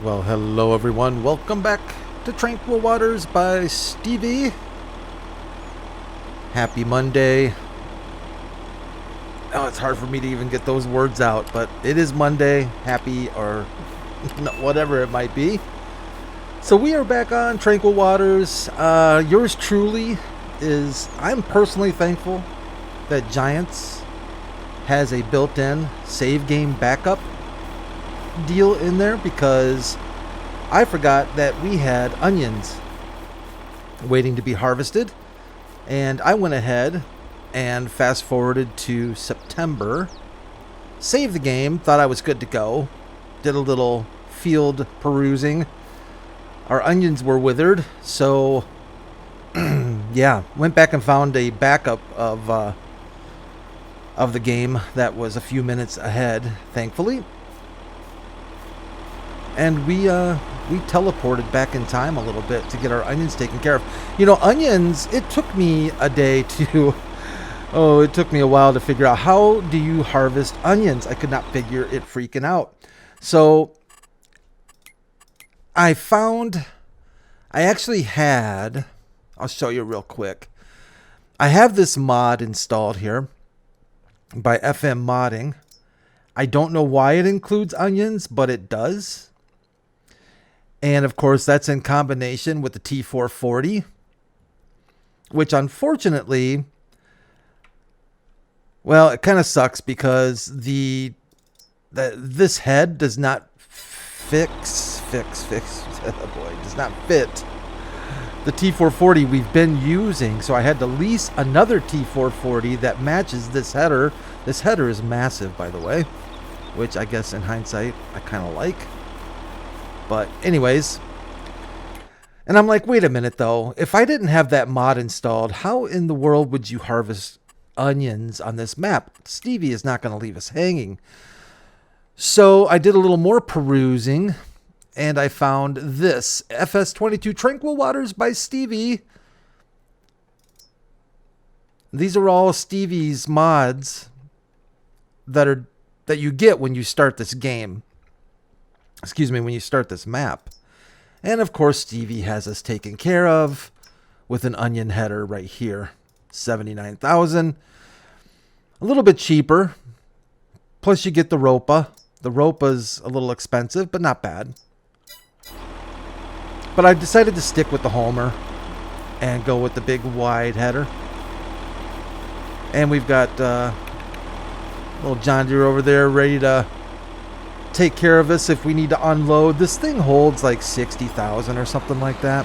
Well, hello everyone. Welcome back to Tranquil Waters by Stevie. Happy Monday. Oh, it's hard for me to even get those words out, but it is Monday. Happy or whatever it might be. So we are back on Tranquil Waters. Yours truly is, I'm personally thankful that Giants has a built-in save game backup deal in there, because I forgot that we had onions waiting to be harvested, and I went ahead and fast forwarded to September, saved the game, thought I was good to go, did a little field perusing. Our onions were withered, so yeah, went back and found a backup of the game that was a few minutes ahead, thankfully. And we teleported back in time a little bit to get our onions taken care of. You know, onions, it took me a day to... it took me a while to figure out, how do you harvest onions? I could not figure it freaking out. So, I actually had... I'll show you real quick. I have this mod installed here by FM Modding. I don't know why it includes onions, but it does. And of course, that's in combination with the T440, which unfortunately, well, it kind of sucks because this head does not oh boy, does not fit the T440 we've been using. So I had to lease another T440 that matches this header. This header is massive, by the way, which I guess in hindsight I kind of like. But anyways, and I'm like, wait a minute though, if I didn't have that mod installed, how in the world would you harvest onions on this map? Stevie is not going to leave us hanging. So I did a little more perusing, and I found this FS22 Tranquil Waters by Stevie. These are all Stevie's mods that you get when you start this game. Excuse me, when you start this map. And of course, Stevie has us taken care of with an onion header right here. 79,000. A little bit cheaper. Plus you get the Ropa. The Ropa's a little expensive, but not bad. But I decided to stick with the Homer and go with the big wide header. And we've got little John Deere over there ready to take care of us if we need to unload. This thing holds like 60,000 or something like that.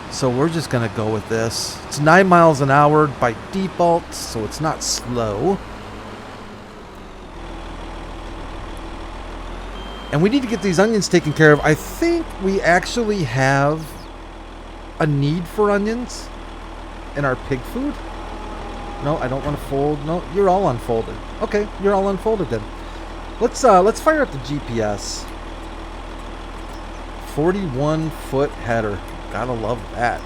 So we're just going to go with this. It's 9 miles an hour by default, so it's not slow. And we need to get these onions taken care of. I think we actually have a need for onions in our pig food. No, I don't want to fold. No, you're all unfolded. Okay, you're all unfolded then. Let's fire up the GPS. 41-foot header. Gotta love that.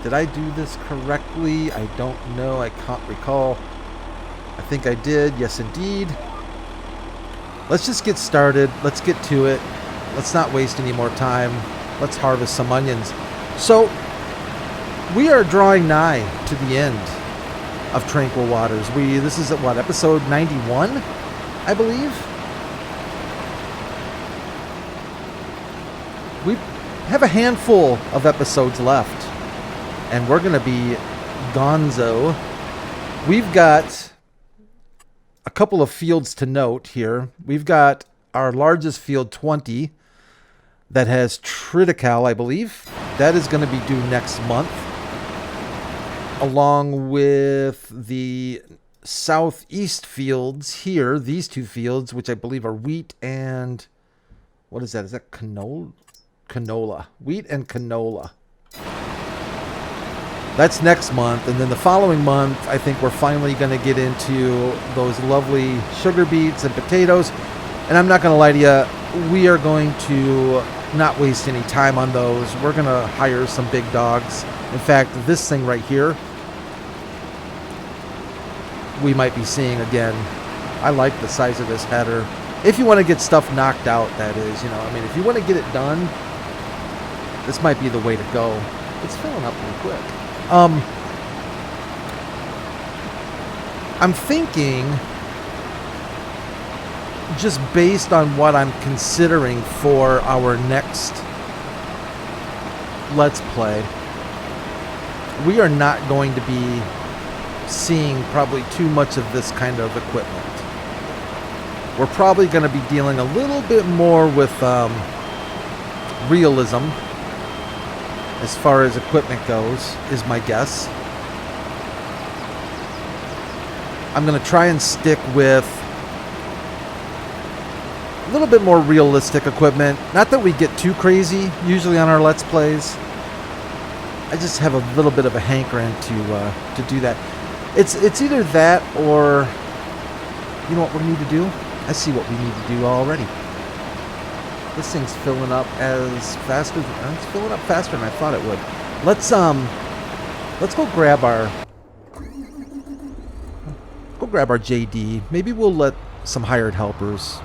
Did I do this correctly? I don't know. I can't recall. I think I did. Yes, indeed. Let's just get started. Let's get to it. Let's not waste any more time. Let's harvest some onions. So, we are drawing nigh to the end of Tranquil Waters. This is at what, episode 91, I believe. We have a handful of episodes left, and we're going to be gonzo. We've got a couple of fields to note here. We've got our largest field, 20, that has Triticale, I believe. That is going to be due next month, along with the southeast fields here, these two fields, which I believe are wheat and... what is that? Is that canola? Canola. Wheat and canola. That's next month. And then the following month, I think we're finally going to get into those lovely sugar beets and potatoes. And I'm not going to lie to you, we are going to not waste any time on those. We're going to hire some big dogs. In fact, this thing right here, we might be seeing again. I like the size of this header. If you want to get stuff knocked out, that is, you know, I mean, if you want to get it done, this might be the way to go. It's filling up pretty quick. I'm thinking, just based on what I'm considering for our next Let's Play, we are not going to be seeing probably too much of this kind of equipment. We're probably going to be dealing a little bit more with realism as far as equipment goes, is my guess. I'm going to try and stick with a little bit more realistic equipment. Not that we get too crazy usually on our Let's Plays. I just have a little bit of a hankering to do that. It's either that or, you know what we need to do? I see what we need to do already. This thing's filling up it's filling up faster than I thought it would. Let's go grab our JD. Maybe we'll let some hired helpers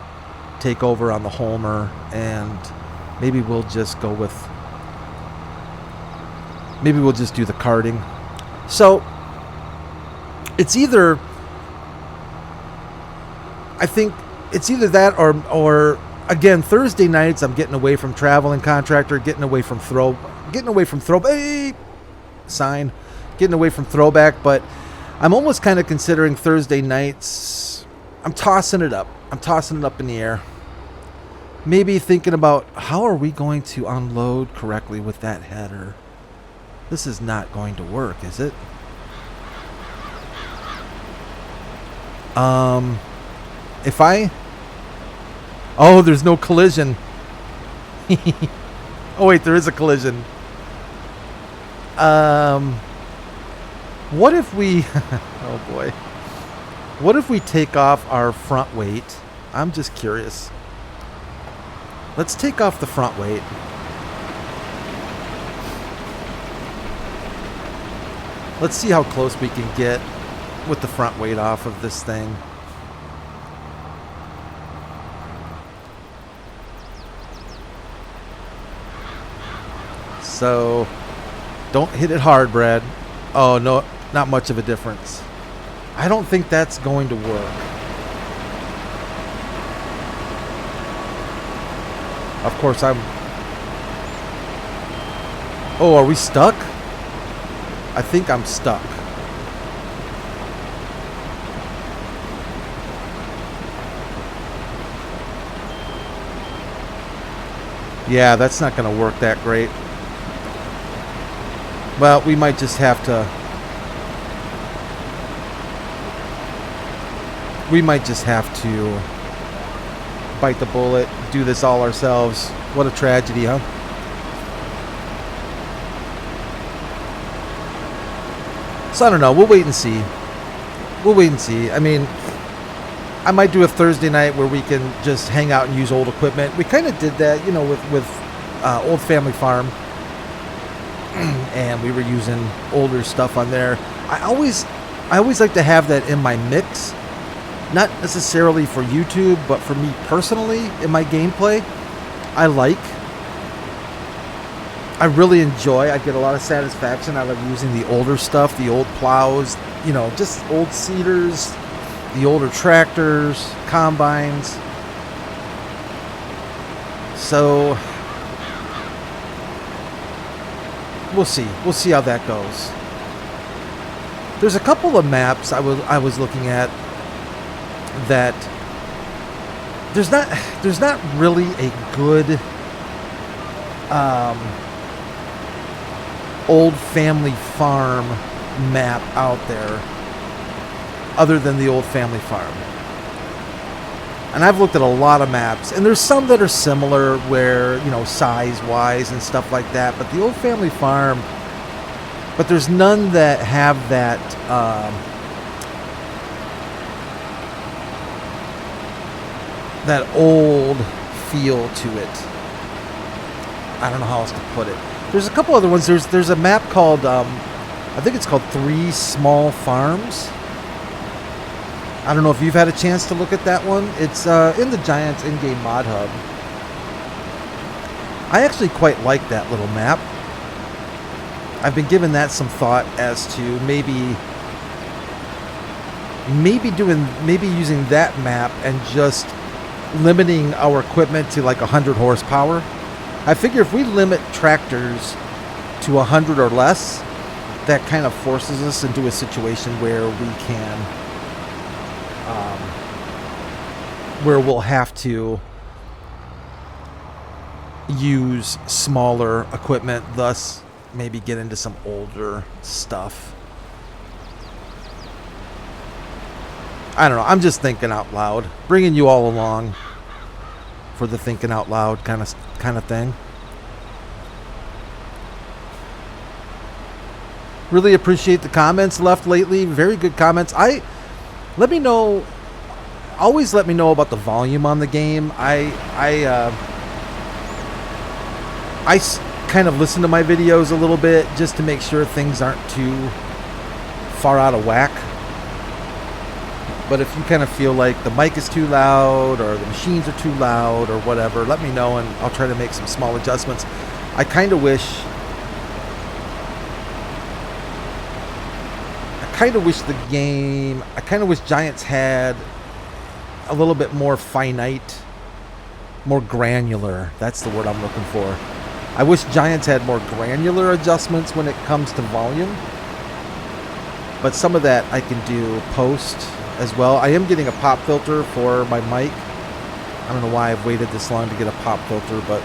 take over on the Homer, and maybe we'll just do the karting. So it's either, I think it's either that or again, Thursday nights I'm getting away from Traveling Contractor, getting away from Throwback, but I'm almost kind of considering Thursday nights. I'm tossing it up in the air. Maybe thinking about, how are we going to unload correctly with that header? This is not going to work, is it? Oh, there's no collision. Oh wait, there is a collision. What if we oh boy. What if we take off our front weight? I'm just curious. Let's take off the front weight. Let's see how close we can get with the front weight off of this thing. So, don't hit it hard, Brad. Oh, no, not much of a difference. I don't think that's going to work. Of course, Oh, are we stuck? I think I'm stuck. Yeah, that's not going to work that great. Well, we might just have to... bite the bullet, do this all ourselves. What a tragedy, huh? So I don't know. We'll wait and see. I mean, I might do a Thursday night where we can just hang out and use old equipment. We kind of did that, you know, with Old Family Farm. And we were using older stuff on there. I always like to have that in my mix. Not necessarily for YouTube, but for me personally in my gameplay. I really enjoy. I get a lot of satisfaction out of using the older stuff, the old plows, you know, just old seeders, the older tractors, combines. So we'll see. We'll see how that goes. There's a couple of maps I was looking at that there's not really a good Old Family Farm map out there other than the Old Family Farm. And I've looked at a lot of maps, and there's some that are similar where, you know, size-wise and stuff like that, but the Old Family Farm, but there's none that have that that old feel to it. I don't know how else to put it. There's a couple other ones. There's a map called, I think it's called 3 Small Farms. I don't know if you've had a chance to look at that one. It's in the Giants in-game mod hub. I actually quite like that little map. I've been giving that some thought as to maybe using that map and just limiting our equipment to like 100 horsepower. I figure if we limit tractors to 100 or less, that kind of forces us into a situation where we can, where we'll have to use smaller equipment, thus maybe get into some older stuff. I don't know. I'm just thinking out loud, bringing you all along for the thinking out loud kind of thing. Really appreciate the comments left lately. Very good comments. Let me know. Always let me know about the volume on the game. I kind of listen to my videos a little bit just to make sure things aren't too far out of whack. But if you kind of feel like the mic is too loud or the machines are too loud or whatever, let me know and I'll try to make some small adjustments. I kind of wish Giants had a little bit more finite, more granular. That's the word I'm looking for. I wish Giants had more granular adjustments when it comes to volume. But some of that I can do post as well. I am getting a pop filter for my mic. I don't know why I've waited this long to get a pop filter, but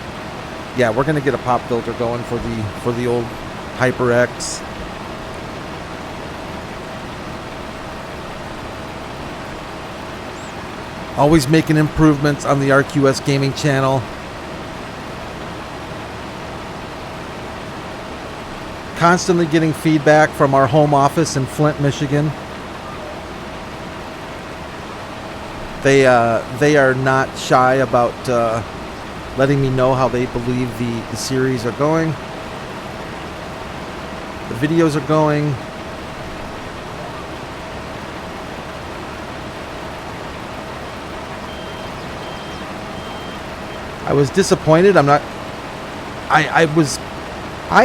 yeah, we're gonna get a pop filter going for the old HyperX. Always making improvements on the RQS Gaming channel. Constantly getting feedback from our home office in Flint, Michigan. They are not shy about letting me know how they believe the series are going. The videos are going. I was disappointed. I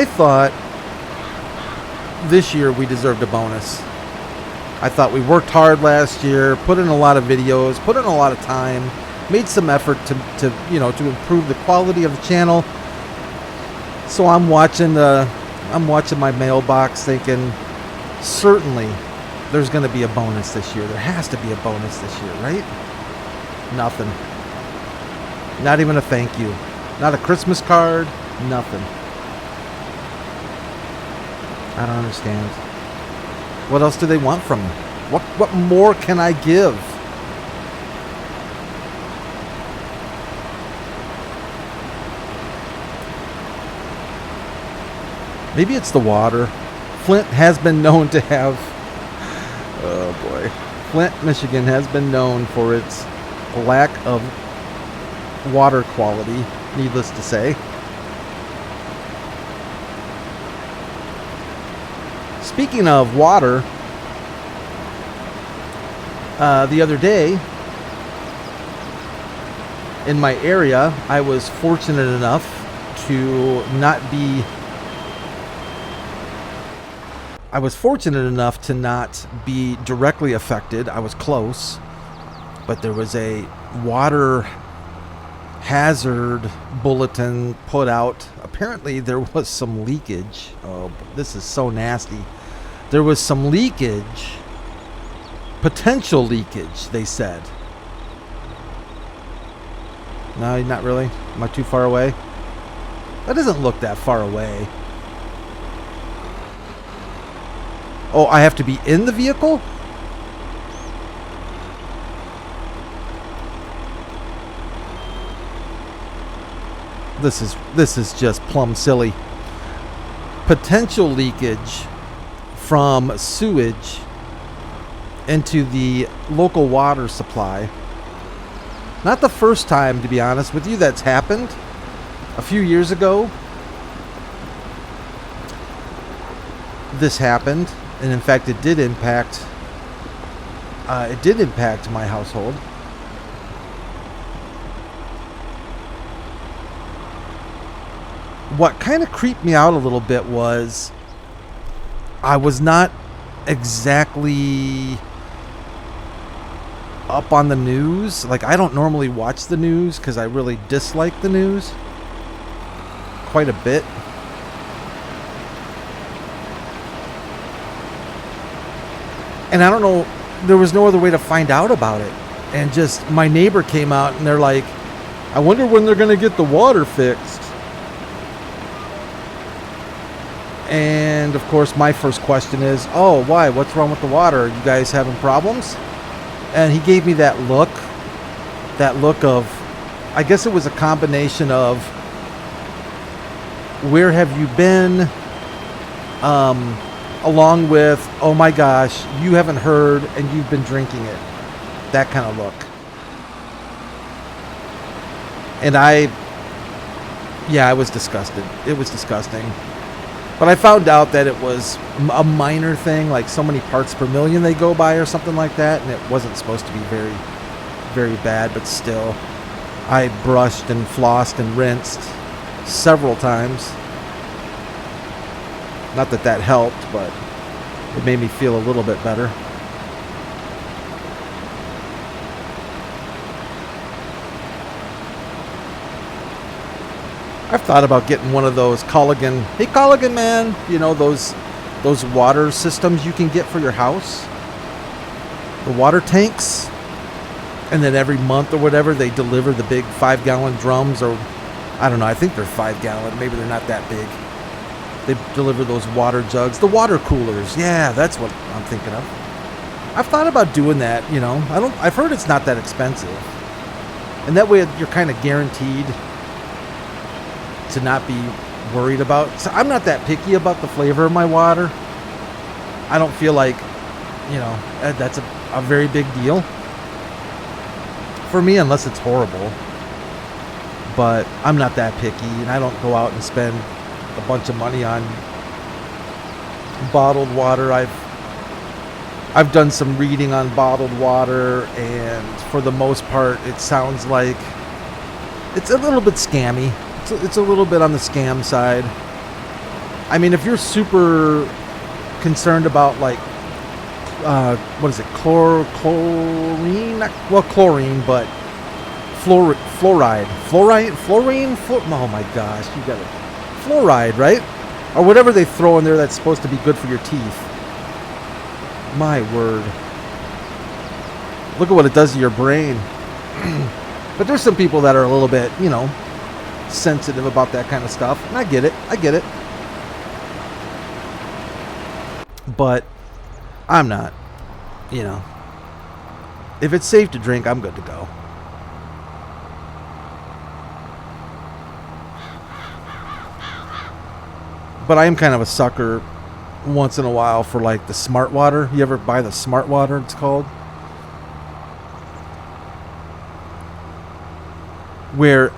thought this year we deserved a bonus. I thought we worked hard last year, put in a lot of videos, put in a lot of time, made some effort to improve the quality of the channel. So I'm watching my mailbox thinking, certainly there's going to be a bonus this year. There has to be a bonus this year, right? Nothing. Not even a thank you. Not a Christmas card. Nothing. I don't understand. What else do they want from me? What more can I give? Maybe it's the water. Flint has been known to have... Oh boy. Flint, Michigan has been known for its lack of water quality, needless to say. Speaking of water, the other day in my area, I was fortunate enough to not be directly affected. I was close, but there was a water hazard bulletin put out. Apparently there was some leakage. Oh, this is so nasty. There was some leakage, potential leakage, they said. No, not really. Am I too far away? That doesn't look that far away. Oh, I have to be in the vehicle? This is just plumb silly. Potential leakage from sewage into the local water supply. Not the first time, to be honest with you, that's happened. A few years ago, this happened, and in fact it did impact it did impact my household. What kind of creeped me out a little bit was I was not exactly up on the news. Like, I don't normally watch the news because I really dislike the news quite a bit. And I don't know, there was no other way to find out about it. And just my neighbor came out and they're like, I wonder when they're going to get the water fixed. And of course, my first question is, oh, why? What's wrong with the water? Are you guys having problems? And he gave me that look of, I guess it was a combination of, where have you been? Along with, oh my gosh, you haven't heard and you've been drinking it. That kind of look. And I was disgusted. It was disgusting. But I found out that it was a minor thing, like so many parts per million they go by or something like that, and it wasn't supposed to be very, very bad, but still. I brushed and flossed and rinsed several times. Not that that helped, but it made me feel a little bit better. I've thought about getting one of those Culligan. Hey, Culligan, man. You know, those water systems you can get for your house. The water tanks. And then every month or whatever, they deliver the big 5-gallon drums. Or, I don't know, I think they're 5-gallon. Maybe they're not that big. They deliver those water jugs. The water coolers. Yeah, that's what I'm thinking of. I've thought about doing that, you know. I've heard it's not that expensive. And that way you're kind of guaranteed to not be worried about. So I'm not that picky about the flavor of my water. I don't feel like, you know, that's a very big deal for me unless it's horrible. But I'm not that picky, and I don't go out and spend a bunch of money on bottled water. I've done some reading on bottled water, and for the most part it sounds like it's a little bit scammy. It's a little bit on the scam side. I mean, if you're super concerned about, like, what is it, chlorine? Well, chlorine, but fluoride. Oh my gosh, you got it. Fluoride, right? Or whatever they throw in there that's supposed to be good for your teeth. My word. Look at what it does to your brain. But there's some people that are a little bit, you know, sensitive about that kind of stuff, and I get it. But I'm not, you know. If it's safe to drink, I'm good to go. But I am kind of a sucker once in a while for, like, the smart water. You ever buy the smart water, it's called? Where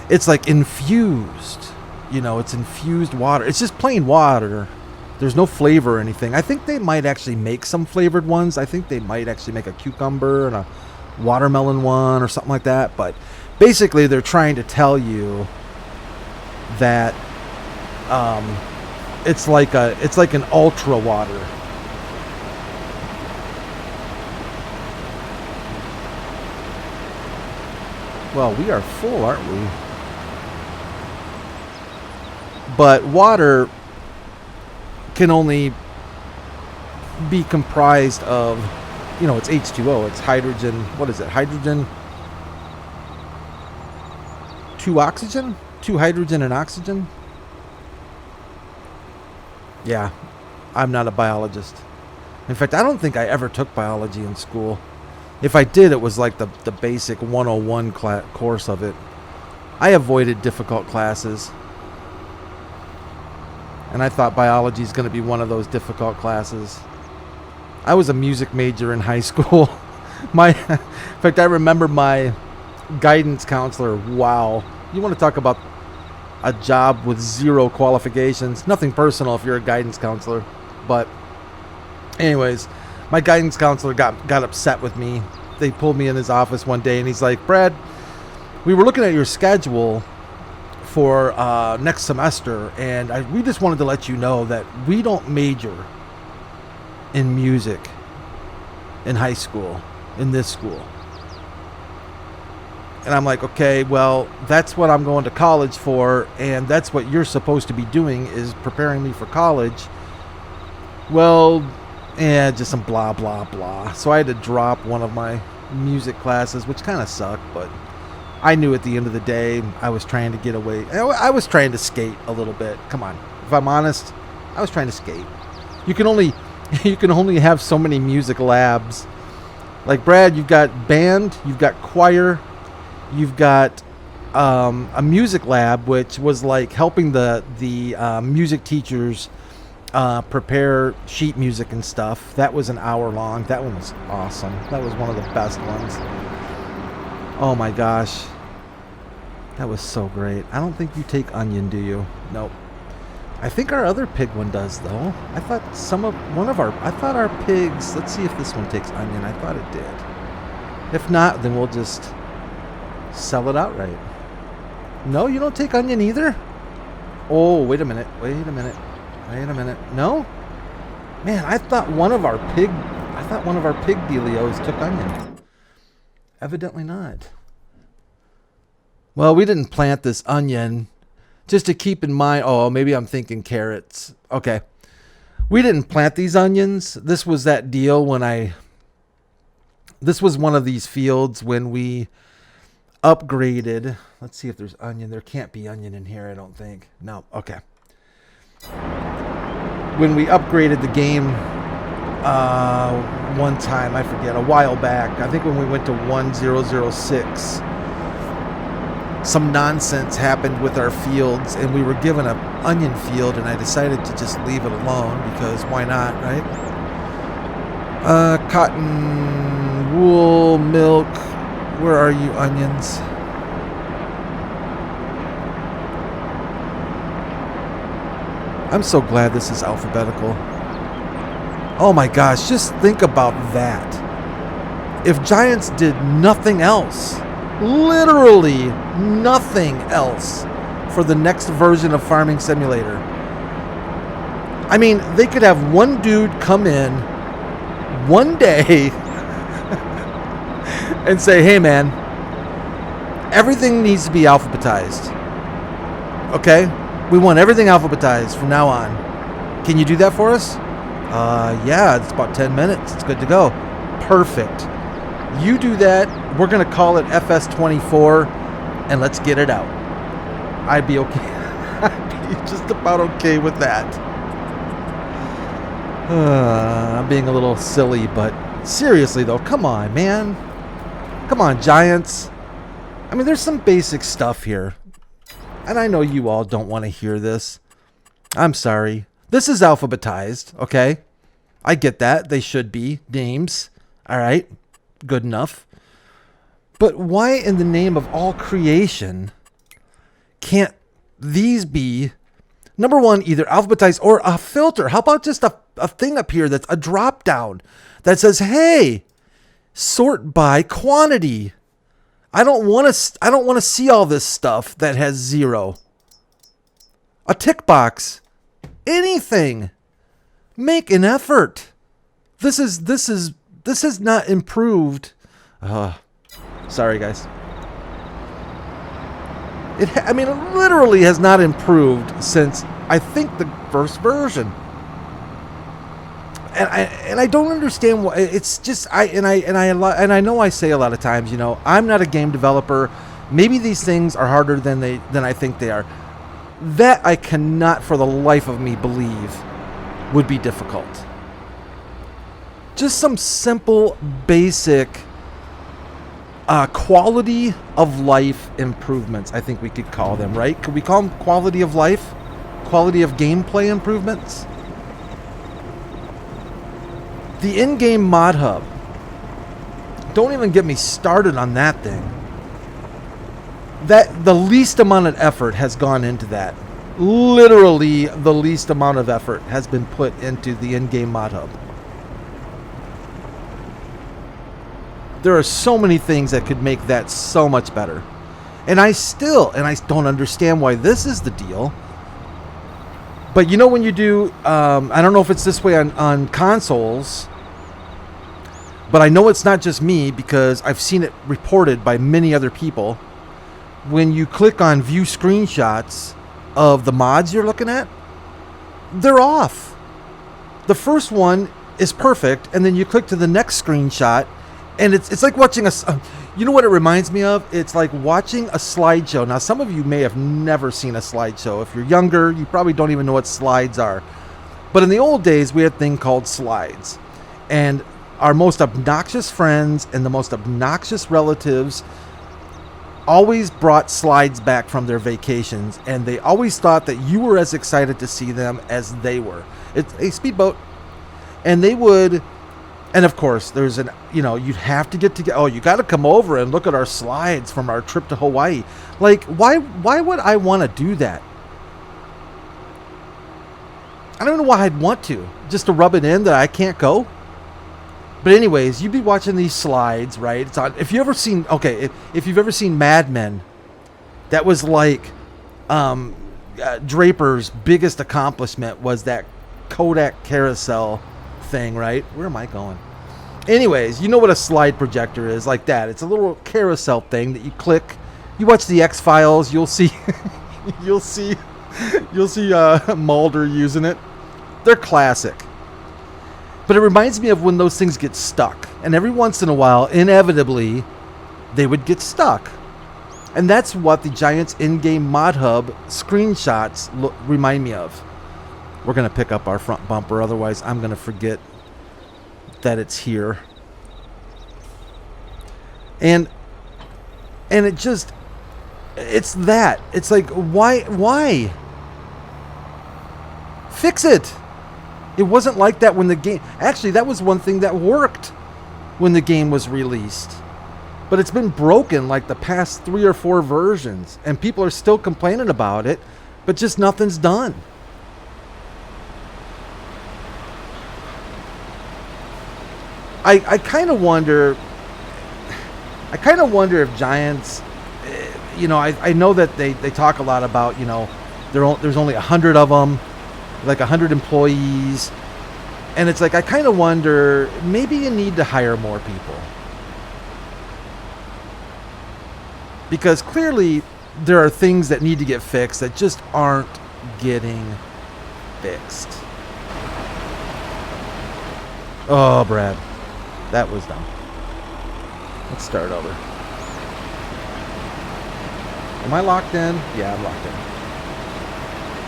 it's like infused, you know, it's infused water. It's just plain water. There's no flavor or anything. I think they might actually make some flavored ones. I think they might actually make a cucumber and a watermelon one or something like that. But basically they're trying to tell you that it's like an ultra water. Well, we are full, aren't we? But water can only be comprised of, you know, it's H2O. It's hydrogen. What is it? Hydrogen, 2 oxygen? 2 hydrogen and oxygen? Yeah, I'm not a biologist. In fact, I don't think I ever took biology in school. If I did, it was like the basic 101 course of it. I avoided difficult classes. And I thought biology is going to be one of those difficult classes. I was a music major in high school. In fact, I remember my guidance counselor. Wow. You want to talk about a job with 0 qualifications. Nothing personal if you're a guidance counselor. But anyways, my guidance counselor got upset with me. They pulled me in his office one day, and he's like, Brad, we were looking at your schedule for next semester, and we just wanted to let you know that we don't major in music in high school, in this school. And I'm like, okay, well, that's what I'm going to college for, and that's what you're supposed to be doing, is preparing me for college. Well, just some blah, blah, blah. So I had to drop one of my music classes, which kind of sucked, but I knew at the end of the day, I was trying to get away. I was trying to skate a little bit. Come on. If I'm honest, I was trying to skate. You can only have so many music labs. Like, Brad, you've got band, you've got choir, you've got a music lab, which was like helping the music teachers prepare sheet music and stuff. That was an hour long. That one was awesome. That was one of the best ones. Oh my gosh. That was so great. I don't think you take onion, do you? Nope. I think our other pig one does, though. I thought our pigs, let's see if this one takes onion. I thought it did. If not, then we'll just sell it outright. No, you don't take onion either? Oh, wait a minute. No? Man, I thought one of our pig dealios took onion. Evidently not. Well, we didn't plant this onion. Just to keep in mind, oh, maybe I'm thinking carrots. Okay. We didn't plant these onions. This was that deal this was one of these fields when we upgraded. Let's see if there's onion. There can't be onion in here, I don't think. No. Okay. When we upgraded the game one time, I forget, a while back, I think when we went to 1006, some nonsense happened with our fields, and we were given an onion field, and I decided to just leave it alone, because why not, right? Cotton, wool, milk, where are you, onions? I'm so glad this is alphabetical. Oh my gosh, just think about that. If Giants did nothing else, literally nothing else, for the next version of Farming Simulator, I mean, they could have one dude come in one day and say, hey man, everything needs to be alphabetized. Okay? We want everything alphabetized from now on. Can you do that for us? Yeah, it's about 10 minutes. It's good to go. Perfect. You do that. We're going to call it FS24, and let's get it out. I'd be okay. I'd be just about okay with that. I'm being a little silly, but seriously, though, come on, man. Come on, Giants. I mean, there's some basic stuff here. And I know you all don't want to hear this. I'm sorry. This is alphabetized, okay? I get that. They should be names. All right. Good enough. But why in the name of all creation can't these be, number one, either alphabetized or a filter? How about just a thing up here that's a drop down that says, hey, sort by quantity. I don't want to see all this stuff that has 0. A tick box. Anything. Make an effort. This is not improved. Sorry, guys. It literally has not improved since, I think, the first version. And I don't understand why. It's just I know I say a lot of times, you know, I'm not a game developer. Maybe these things are harder than I think they are. That I cannot for the life of me believe would be difficult. Just some simple, basic quality of life improvements, I think we could call them, right? Could we call them quality of life? Quality of gameplay improvements? The in-game mod hub. Don't even get me started on that thing. That the least amount of effort has gone into that. Literally the least amount of effort has been put into the in-game mod hub. There are so many things that could make that so much better. And I don't understand why this is the deal. But you know when you do, I don't know if it's this way on consoles, but I know it's not just me because I've seen it reported by many other people. When you click on view screenshots of the mods you're looking at, they're off. The first one is perfect, and then you click to the next screenshot, and it's like watching you know what it reminds me of? It's like watching a slideshow. Now, some of you may have never seen a slideshow. If you're younger, you probably don't even know what slides are. But in the old days, we had a thing called slides. And our most obnoxious friends and the most obnoxious relatives always brought slides back from their vacations, and they always thought that you were as excited to see them as they were. It's a speedboat. And they would... And of course, there's you'd have to get together. Oh, you got to come over and look at our slides from our trip to Hawaii. Like, why would I want to do that? I don't know why I'd want to. Just to rub it in that I can't go. But anyways, you'd be watching these slides, right? It's on. If you've ever seen Mad Men, that was like Draper's biggest accomplishment was that Kodak carousel thing, right? Where am I going? Anyways, you know what a slide projector is, like that. It's a little carousel thing that you click. You watch the X-Files, you'll see Mulder using it. They're classic. But it reminds me of when those things get stuck. And every once in a while, inevitably, they would get stuck. And that's what the Giants in-game mod hub screenshots remind me of. We're going to pick up our front bumper, otherwise I'm going to forget that it's here. And it's that. It's like, why? Fix it. It wasn't like that when the game... Actually, that was one thing that worked when the game was released. But it's been broken like the past 3 or 4 versions. And people are still complaining about it, but just nothing's done. I kind of wonder if Giants, I know that they talk a lot about, there's only 100 of them, like 100 employees. And it's like, I kind of wonder, maybe you need to hire more people. Because clearly there are things that need to get fixed that just aren't getting fixed. Oh, Brad. That was dumb. Let's start over. Am I locked in? Yeah, I'm locked in.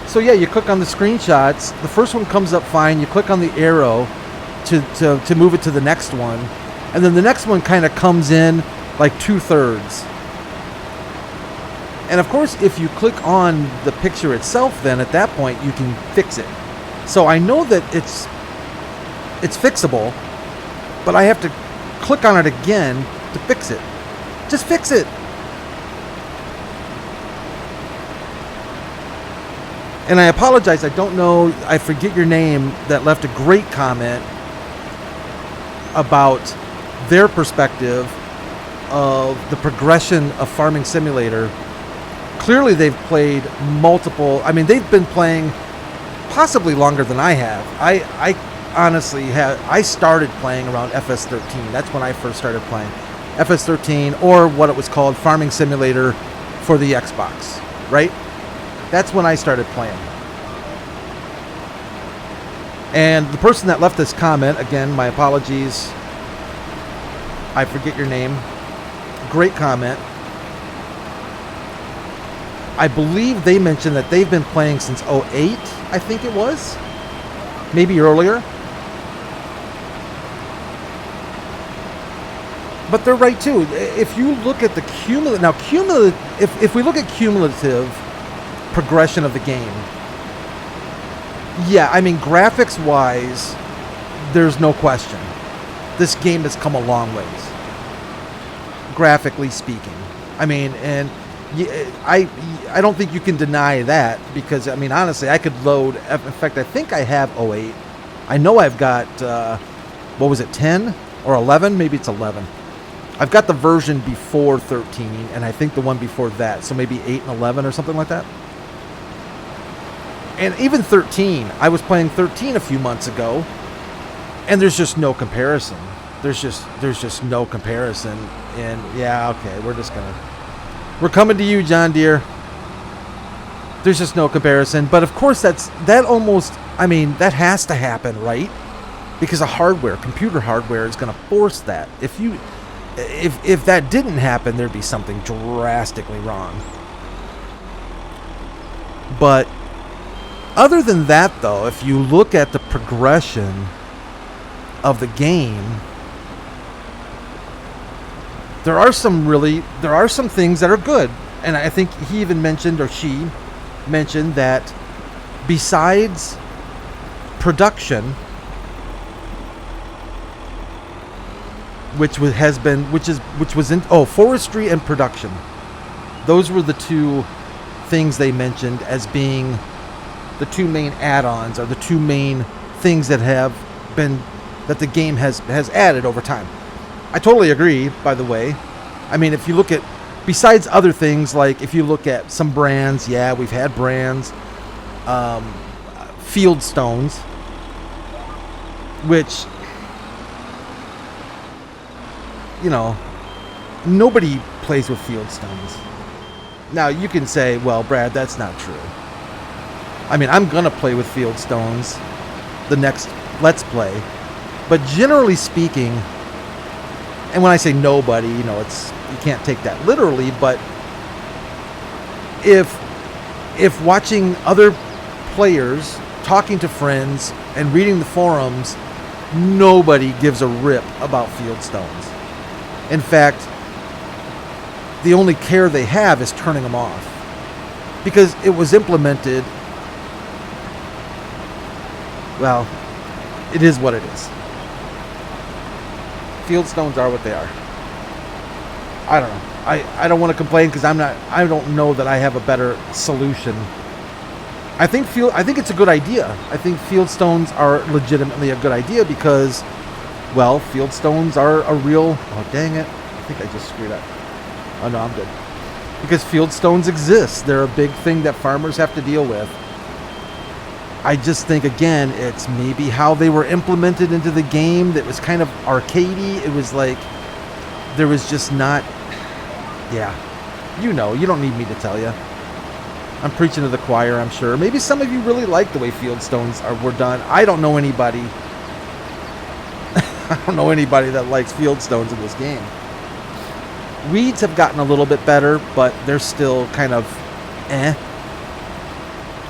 So yeah, you click on the screenshots. The first one comes up fine. You click on the arrow to move it to the next one. And then the next one kind of comes in like 2/3. And of course, if you click on the picture itself, then at that point, you can fix it. So I know that it's fixable. But I have to click on it again to fix it. Just fix it. And I apologize, I don't know, I forget your name, that left a great comment about their perspective of the progression of Farming Simulator. Clearly they've played multiple, they've been playing possibly longer than I have. I honestly I started playing around FS13. That's when I first started playing FS13, or what it was called, Farming Simulator for the Xbox, right? That's when I started playing. And the person that left this comment, again, my apologies, I forget your name, great comment. I believe they mentioned that they've been playing since 2008, I think it was, maybe earlier. But they're right too. If you look at the if we look at cumulative progression of the game, yeah, graphics wise, there's no question. This game has come a long ways, graphically speaking. And I don't think you can deny that, because honestly, I could load. In fact, I think I have 08. I know I've got 10 or 11? Maybe it's 11. I've got the version before 13, and I think the one before that, so maybe 8 and 11 or something like that. And even 13, I was playing 13 a few months ago, and there's just no comparison. There's just no comparison. And yeah, okay, we're coming to you, John Deere. There's just no comparison. But of course, that has to happen, right? Because computer hardware is going to force that. If that didn't happen, there'd be something drastically wrong. But other than that, though, if you look at the progression of the game, there are some things that are good. And I think he even mentioned, or she mentioned, that besides production, forestry and production. Those were the two things they mentioned as being the two main add-ons, or the two main things that the game has added over time. I totally agree, by the way. I mean, if you look at, besides other things, like if you look at some brands, yeah, we've had brands, Fieldstones, which, you know, nobody plays with Fieldstones. Now, you can say, well, Brad, that's not true. I mean, I'm going to play with Fieldstones the next Let's Play. But generally speaking, and when I say nobody, you know, you can't take that literally, but if watching other players, talking to friends, and reading the forums, nobody gives a rip about Fieldstones. In fact, the only care they have is turning them off. Because it was implemented, well, it is what it is. Fieldstones are what they are. I don't know. I don't want to complain because I don't know that I have a better solution. I think it's a good idea. I think Fieldstones are legitimately a good idea because, well, Fieldstones are a real... Oh, dang it. I think I just screwed up. Oh, no, I'm good. Because Fieldstones exist. They're a big thing that farmers have to deal with. I just think, again, it's maybe how they were implemented into the game that was kind of arcadey. It was like, there was just not... Yeah. You know, you don't need me to tell you. I'm preaching to the choir, I'm sure. Maybe some of you really like the way Fieldstones were done. I don't know anybody... I don't know anybody that likes Fieldstones in this game. Weeds have gotten a little bit better, but they're still kind of eh.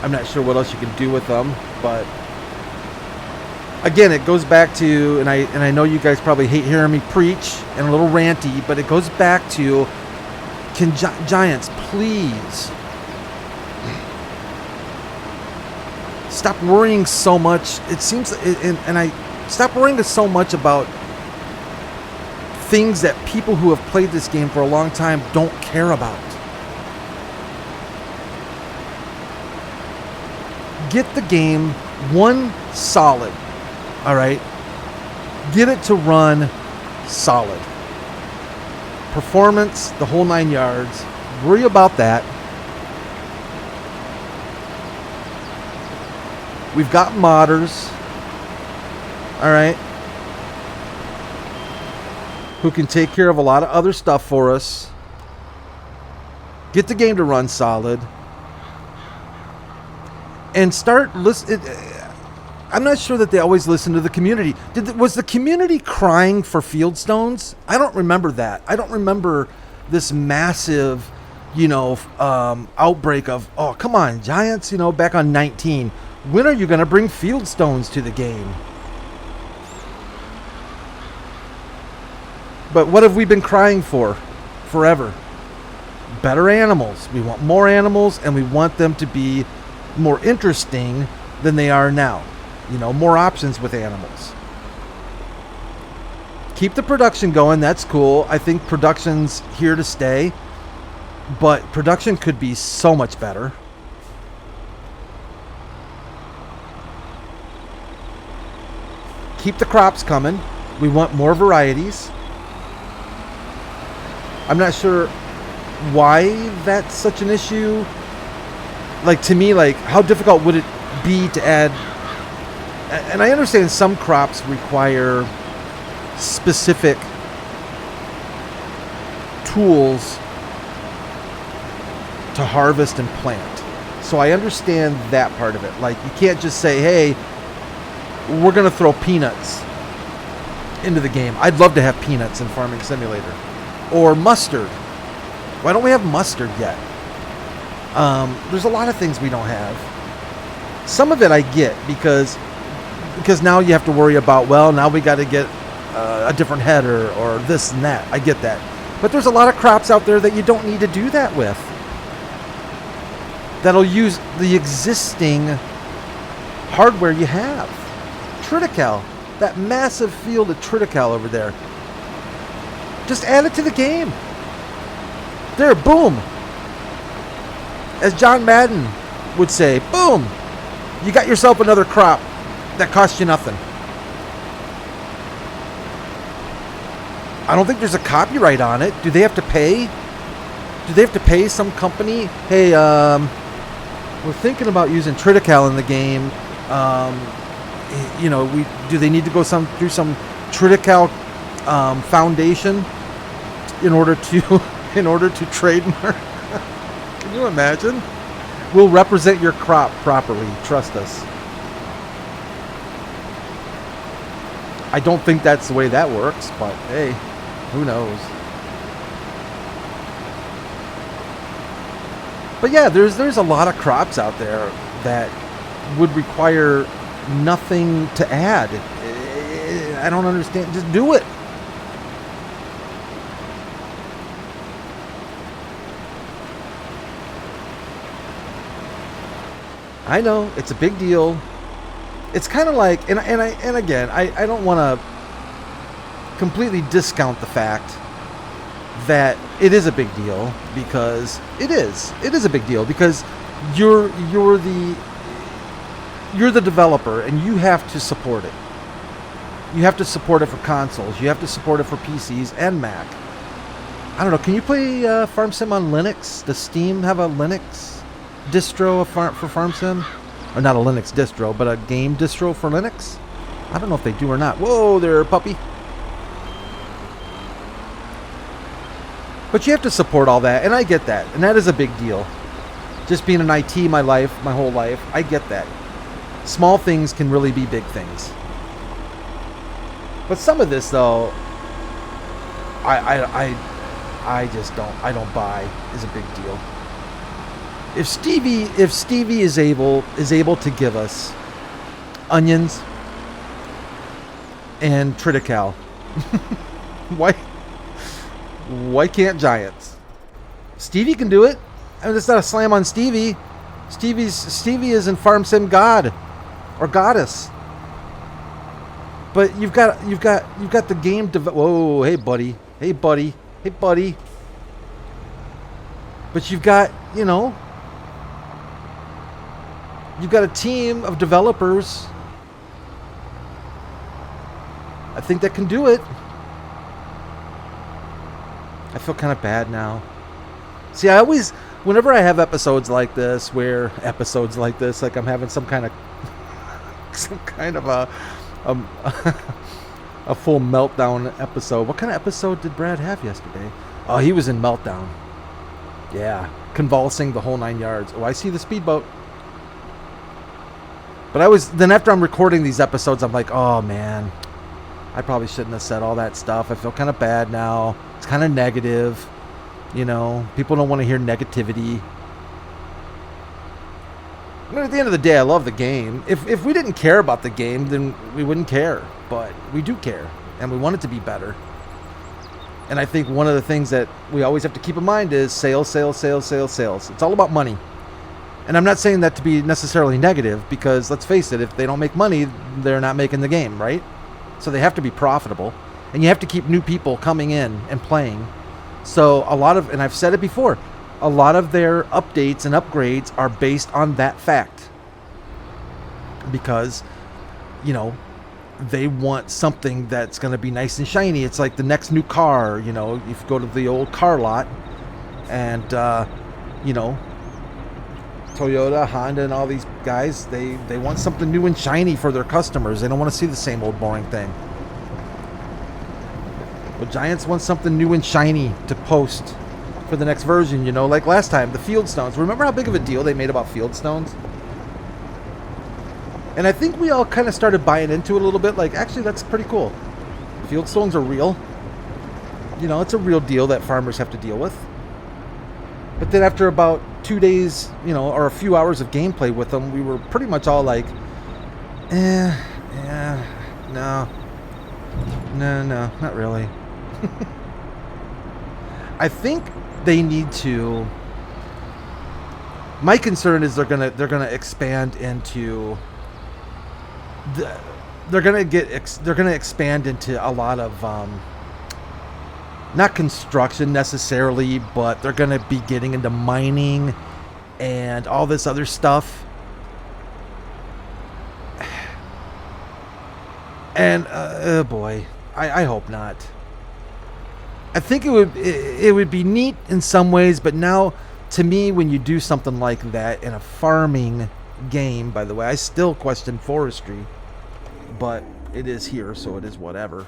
I'm not sure what else you can do with them, but again, it goes back to, and I know you guys probably hate hearing me preach and a little ranty, but it goes back to, can Giants please stop worrying so much? It seems, and I stop worrying so much about things that people who have played this game for a long time don't care about. Get the game one solid, all right? Get it to run solid. Performance, the whole 9 yards. Worry about that. We've got modders, all right, who can take care of a lot of other stuff for us. Get the game to run solid. And start listen. I'm not sure that they always listen to the community. Was the community crying for Fieldstones? I don't remember that. I don't remember this massive, outbreak of, oh, come on, Giants, back on 19. When are you going to bring Fieldstones to the game? But what have we been crying for forever? Better animals. We want more animals, and we want them to be more interesting than they are now. More options with animals. Keep the production going. That's cool. I think production's here to stay, but production could be so much better. Keep the crops coming. We want more varieties. I'm not sure why that's such an issue. Like, to me, like, how difficult would it be to add? And I understand some crops require specific tools to harvest and plant. So I understand that part of it. Like, you can't just say, hey, we're going to throw peanuts into the game. I'd love to have peanuts in Farming Simulator. Or mustard. Why don't we have mustard yet? There's a lot of things we don't have. Some of it I get because now you have to worry about, well, now we got to get a different header or this and that. I get that. But there's a lot of crops out there that you don't need to do that with. That'll use the existing hardware you have. Triticale. That massive field of Triticale over there. Just add it to the game. There, boom. As John Madden would say, boom. You got yourself another crop that costs you nothing. I don't think there's a copyright on it. Do they have to pay? Do they have to pay some company? Hey, we're thinking about using Triticale in the game. You know, do they need to go through some Triticale foundation in order to trademark? Can you imagine? We'll represent your crop properly. Trust us. I don't think that's the way that works, but hey, who knows? But yeah, there's a lot of crops out there that would require nothing to add. I don't understand. Just do it. I know it's a big deal. It's kind of like, and again, I don't want to completely discount the fact that it is a big deal, because it is a big deal, because you're the developer and you have to support it. You have to support it for consoles. You have to support it for PCs and Mac. I don't know. Can you play Farm Sim on Linux? Does Steam have a Linux distro for Farm Sim? Or not a Linux distro, but a game distro for Linux? I don't know if they do or not. Whoa there, puppy. But you have to support all that, and I get that. And that is a big deal. Just being in IT my whole life, I get that. Small things can really be big things. But some of this, though, I just don't buy is a big deal. If Stevie is able to give us onions and Triticale, why can't Giants? Stevie can do it. I mean, it's not a slam on Stevie. Stevie is in Farm Sim God or Goddess. But you've got the game. Whoa, hey buddy. But you've got, you've got a team of developers, I think, that can do it. I feel kind of bad now. See, whenever I have episodes like this, like I'm having some kind of a full meltdown episode. What kind of episode did Brad have yesterday? Oh, he was in meltdown. Yeah, convulsing the whole 9 yards. Oh, I see the speedboat. But then after I'm recording these episodes, I'm like, oh man, I probably shouldn't have said all that stuff. I feel kind of bad now. It's kind of negative. People don't want to hear negativity. I mean, at the end of the day, I love the game. If we didn't care about the game, then we wouldn't care. But we do care, and we want it to be better. And I think one of the things that we always have to keep in mind is sales. It's all about money. And I'm not saying that to be necessarily negative, because let's face it, if they don't make money, they're not making the game, right? So they have to be profitable. And you have to keep new people coming in and playing. So and I've said it before, a lot of their updates and upgrades are based on that fact. Because, they want something that's going to be nice and shiny. It's like the next new car, you know. If you go to the old car lot and, you know, Toyota, Honda, and all these guys, they want something new and shiny for their customers. They don't want to see the same old boring thing. Well, Giants want something new and shiny to post for the next version, you know, like last time, the Field Stones. Remember how big of a deal they made about Field Stones? And I think we all kind of started buying into it a little bit. Like, actually, that's pretty cool. Field Stones are real. You know, it's a real deal that farmers have to deal with. But then after about 2 days, you know, or a few hours of gameplay with them, we were pretty much all like, no, not really. I think they need to. My concern is they're gonna expand into. They're gonna expand into a lot of not construction necessarily, but they're gonna be getting into mining and all this other stuff. And oh boy, I hope not. I think it would be neat in some ways, but now to me, when you do something like that in a farming game, by the way, I still question forestry, but it is here, so it is whatever.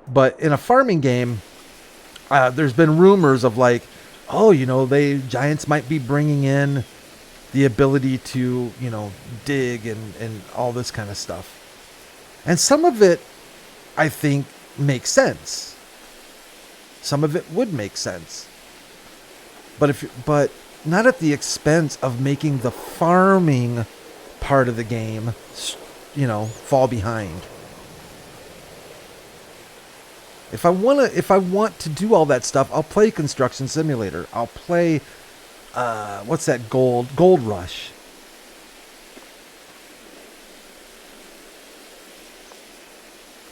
But in a farming game, there's been rumors of like, oh, you know, Giants might be bringing in the ability to, you know, dig and all this kind of stuff. And some of it, I think, makes sense. Some of it would make sense. But not at the expense of making the farming part of the game, you know, fall behind. If I want to do all that stuff, I'll play Construction Simulator. I'll play what's that, Gold Rush.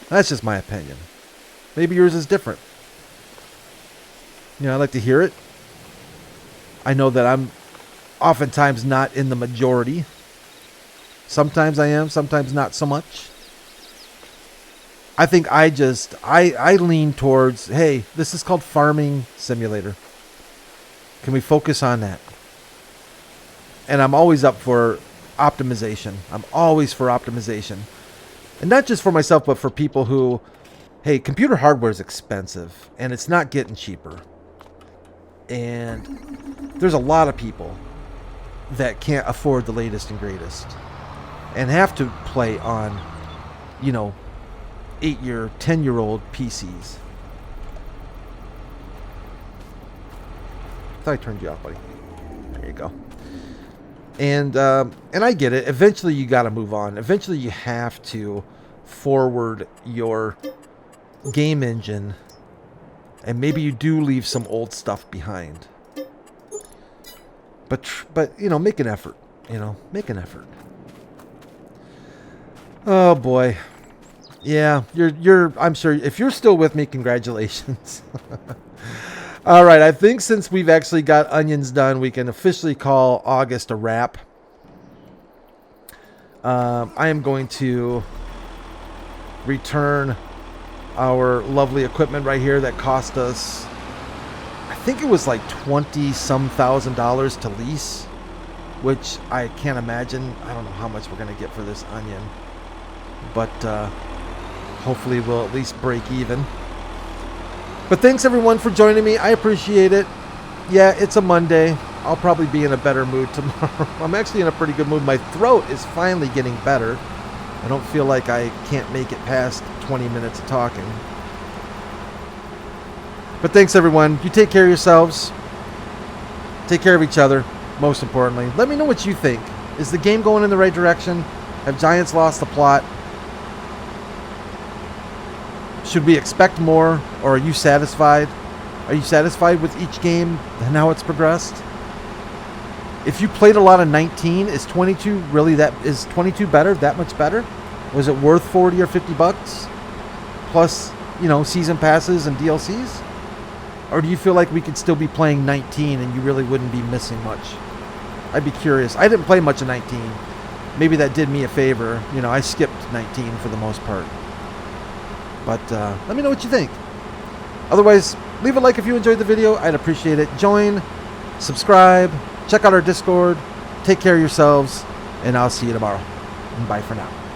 That's just my opinion. Maybe yours is different. You know, I'd like to hear it. I know that I'm oftentimes not in the majority. Sometimes I am, sometimes not so much. I think I lean towards, hey, this is called Farming Simulator. Can we focus on that? And I'm always up for optimization. I'm always for optimization. And not just for myself, but for people who, hey, computer hardware is expensive and it's not getting cheaper. And there's a lot of people that can't afford the latest and greatest and have to play on, you know, 8-year, 10-year-old PCs. I thought I turned you off, buddy. There you go. And I get it. Eventually, you got to move on. Eventually, you have to forward your game engine, and maybe you do leave some old stuff behind. But you know, make an effort. You know, make an effort. Oh boy. Yeah, you're I'm sure if you're still with me, congratulations. All right, I think since we've actually got onions done, we can officially call August a wrap. I am going to return our lovely equipment right here that cost us, I think it was like $20-some thousand to lease, which I can't imagine. I don't know how much we're going to get for this onion, but hopefully we'll at least break even. But thanks everyone for joining me. I appreciate it. Yeah, it's a Monday. I'll probably be in a better mood tomorrow. I'm actually in a pretty good mood. My throat is finally getting better. I don't feel like I can't make it past 20 minutes of talking. But thanks everyone. You take care of yourselves. Take care of each other, most importantly. Let me know what you think. Is the game going in the right direction? Have Giants lost the plot? Should we expect more, or are you satisfied? Are you satisfied with each game and how it's progressed? If you played a lot of 19, is 22 really is 22 better? That much better? Was it worth 40 or 50 bucks? Plus, you know, season passes and DLCs? Or do you feel like we could still be playing 19 and you really wouldn't be missing much? I'd be curious. I didn't play much of 19, maybe that did me a favor. You know, I skipped 19 for the most part. But let me know what you think. Otherwise, leave a like if you enjoyed the video. I'd appreciate it. Join, subscribe, check out our Discord. Take care of yourselves, and I'll see you tomorrow. And bye for now.